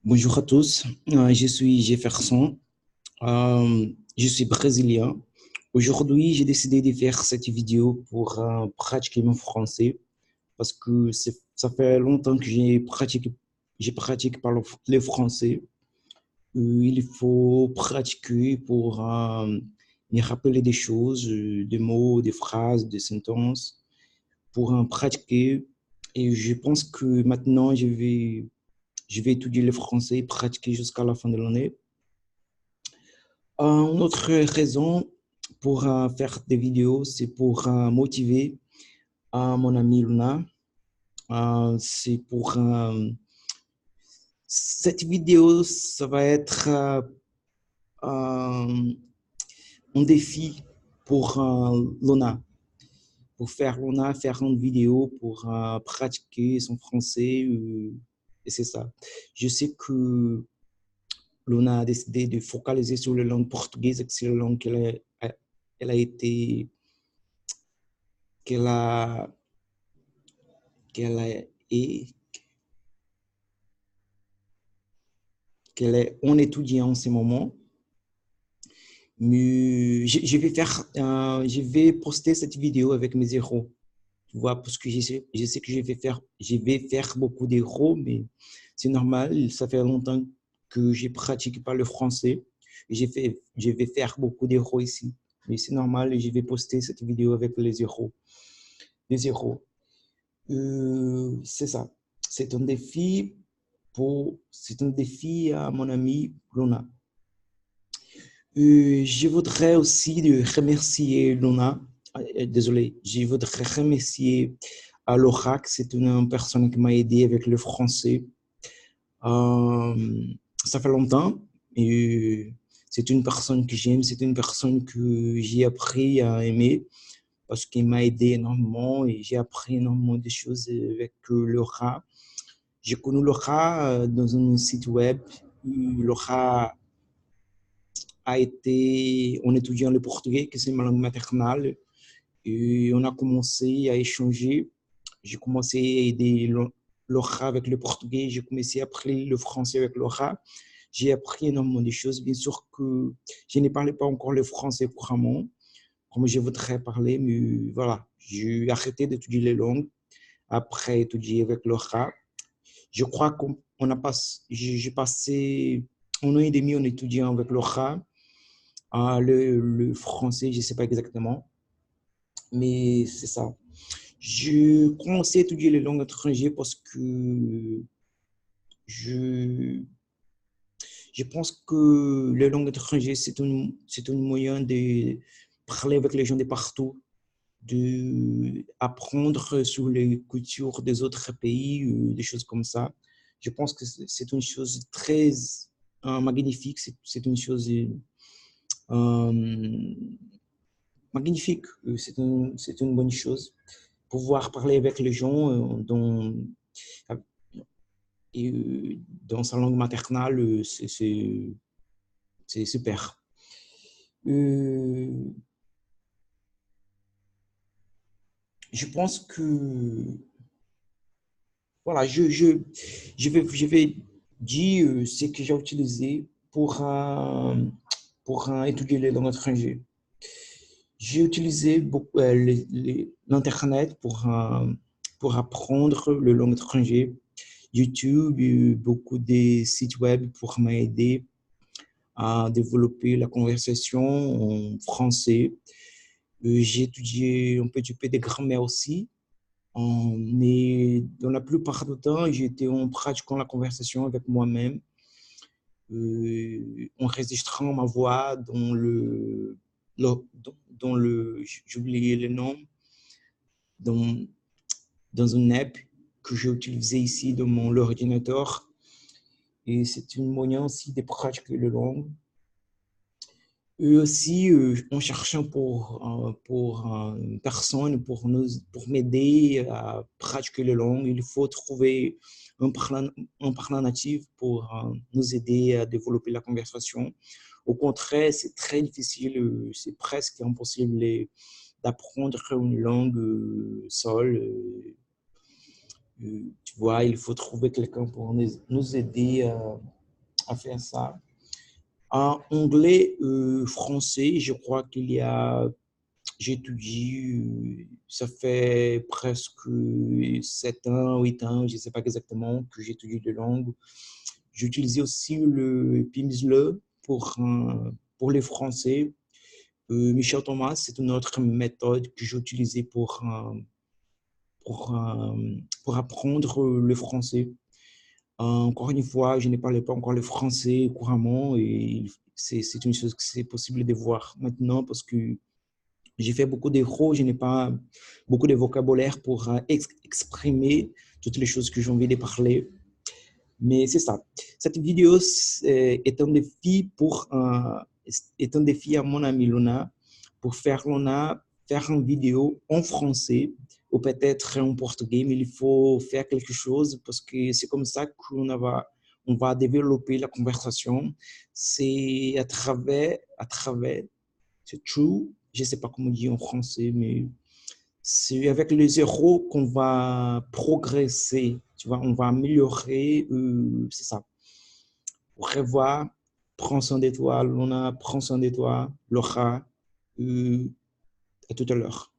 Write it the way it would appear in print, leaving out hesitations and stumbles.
Bonjour à tous, je suis Jefferson, je suis brésilien. Aujourd'hui, j'ai décidé de faire cette vidéo pour pratiquer mon français parce que ça fait longtemps que j'ai pratiqué par le français. Il faut pratiquer pour me rappeler des choses, des mots, des phrases, des sentences, pour pratiquer. Et je pense que maintenant, je vais étudier le français et pratiquer jusqu'à la fin de l'année. Une autre raison pour faire des vidéos, c'est pour motiver mon ami Luna. C'est pour cette vidéo, ça va être un défi pour Luna, pour faire Luna faire une vidéo pour pratiquer son français. Et c'est ça. Je sais que Luna a décidé de focaliser sur la langue portugaise, que c'est la langue elle a été, qu'elle a, qu'elle a, et qu'elle est en étudiant en ce moment. Mais je vais poster cette vidéo avec mes héros. Tu vois, parce que je sais que je vais faire beaucoup d'héros, mais c'est normal. Ça fait longtemps que je pratique pas le français. Je vais faire beaucoup d'héros ici. Mais c'est normal, je vais poster cette vidéo avec les héros. Les héros. C'est ça. C'est un défi c'est un défi à mon ami Luna. Je voudrais aussi remercier Luna. Désolé, je voudrais remercier à Laura, c'est une personne qui m'a aidé avec le français. Euh, Ça fait longtemps et c'est une personne que j'aime, c'est une personne que j'ai appris à aimer parce qu'il m'a aidé énormément et j'ai appris énormément de choses avec Laura. J'ai connu Laura dans un site web. Laura a été en étudiant le portugais, que c'est ma langue maternelle, et on a commencé à échanger. J'ai commencé à aider Laura avec le portugais, j'ai commencé à apprendre le français avec Laura. J'ai appris énormément de choses. Bien sûr que je ne parlais pas encore le français couramment, comme je voudrais parler, mais voilà, j'ai arrêté d'étudier les langues après étudier avec Laura. Je crois qu'on a passé, j'ai passé un an et demi en étudiant avec Laura. Le français, je ne sais pas exactement, mais c'est ça. Je commençais à étudier les langues étrangères parce que je, je pense que les langues étrangères, c'est un moyen de parler avec les gens de partout, d'apprendre sur les cultures des autres pays, des choses comme ça. Je pense que c'est une chose très magnifique, c'est une chose euh, magnifique, c'est une bonne chose. Pouvoir parler avec les gens dans sa langue maternelle, c'est super. Euh, je pense que, voilà, je vais dire ce que j'ai utilisé pour étudier les langues étrangères. J'ai utilisé beaucoup l'Internet pour apprendre le langue étrangère. YouTube, beaucoup de sites web pour m'aider à développer la conversation en français. J'ai étudié un petit peu de grammaire aussi, mais dans la plupart du temps, j'étais en pratiquant la conversation avec moi-même, en enregistrant ma voix le, j'ai oublié le nom, dans, dans une app que j'ai utilisée ici dans mon ordinateur. Et c'est une moyen aussi de pratiquer la langue. Et aussi, en cherchant pour une personne, pour m'aider à pratiquer la langue, il faut trouver un parlant natif pour nous aider à développer la conversation. Au contraire, c'est très difficile, c'est presque impossible d'apprendre une langue seule. Tu vois, il faut trouver quelqu'un pour nous aider on fait ça. En anglais, français, je crois qu'il y a, j'étudie, ça fait presque 7 ans, 8 ans, je ne sais pas exactement, que j'étudie les langues. J'ai utilisé aussi le Pimsleur pour les Français. Michel Thomas, c'est une autre méthode que j'ai utilisée pour, pour apprendre le français. Encore une fois, je ne parlais pas encore le français couramment et c'est une chose que c'est possible de voir maintenant parce que j'ai fait beaucoup d'erreurs, je n'ai pas beaucoup de vocabulaire pour exprimer toutes les choses que j'ai envie de parler. Mais c'est ça. Cette vidéo est un défi est un défi à mon ami Luna pour faire Luna faire une vidéo en français ou peut-être en portugais, mais il faut faire quelque chose parce que c'est comme ça on va développer la conversation. C'est c'est true, je ne sais pas comment dire en français, mais c'est avec les zéros qu'on va progresser, tu vois, on va améliorer, c'est ça. Au revoir, prends soin de toi, Luna, prends soin de toi, Laura, à tout à l'heure.